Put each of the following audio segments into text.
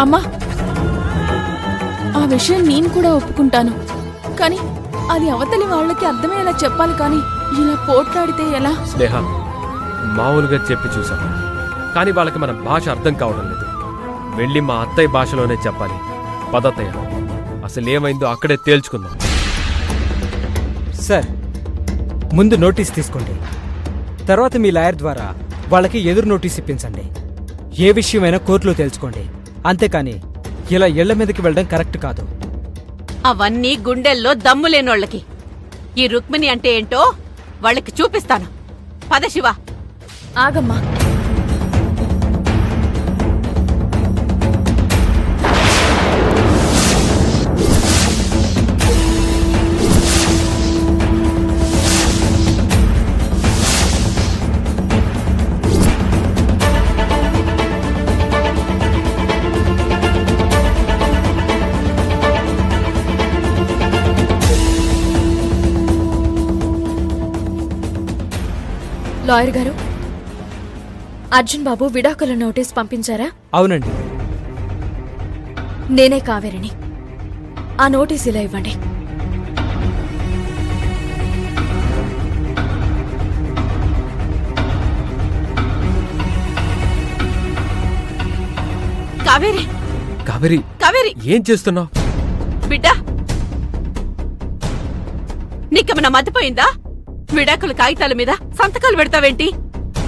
అమ్మా, ఆ విషయం నేను కూడా ఒప్పుకుంటాను. కానీ అది అవతలి వాళ్ళకి అర్థమయ్యేలా చెప్పాలి. కానీ ఇలా పోట్లాడితే ఎలా? స్నేహ, మామూలుగా చెప్పి చూసాం, కానీ వాళ్ళకి మన భాష అర్థం కావడం లేదు. వెళ్ళి మా అత్తయ్య భాషలోనే చెప్పాలి. పదత్తయ్య, అసలు ఏమైందో అక్కడే తేల్చుకుందాం. సార్, ముందు నోటీస్ తీసుకోండి. తర్వాత మీ లాయర్ ద్వారా వాళ్ళకి ఎదురు నోటీస్ ఇప్పించండి. ఏ విషయమైనా కోర్టులో తేల్చుకోండి. అంతేకాని ఇలా ఇళ్ల మీదకి వెళ్ళడం కరెక్ట్ కాదు. అవన్నీ గుండెల్లో దమ్ము లేనోళ్ళకి. ఈ రుక్మిణి అంటే ఏంటో వాళ్ళకి చూపిస్తాను. పద శివ. ఆగమ్మా. లాయర్ గారు, అర్జున్ బాబు విడాకుల నోటీస్ పంపించారా? అవునండి. నేనే కావేరిని. ఆ నోటీస్ ఇలా ఇవ్వండి. కావేరి, కావేరి, కావేరి, ఏం చేస్తున్నావు? బిడ్డా, నీకేమన్నా మతిపోయిందా? విడాకుల కాగితాల మీద సంతకాలు పెడతావేంటి?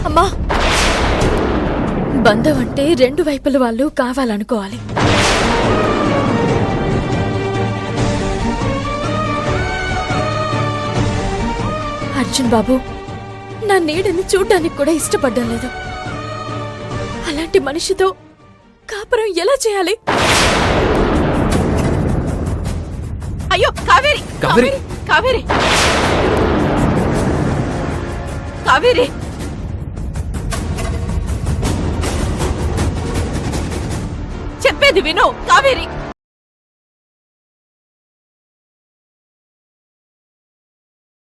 అమ్మా, బంధం అంటే రెండు వైపుల వాళ్ళు కావాలనుకోవాలి. అర్జున్ బాబు నా నీడని చూడ్డానికి కూడా ఇష్టపడ్డం లేదు. అలాంటి మనిషితో కాపురం ఎలా చేయాలి? అయ్యో కావేరి, కావేరి, కావేరి, కావేరి, చెప్పేది విను. కావేరి,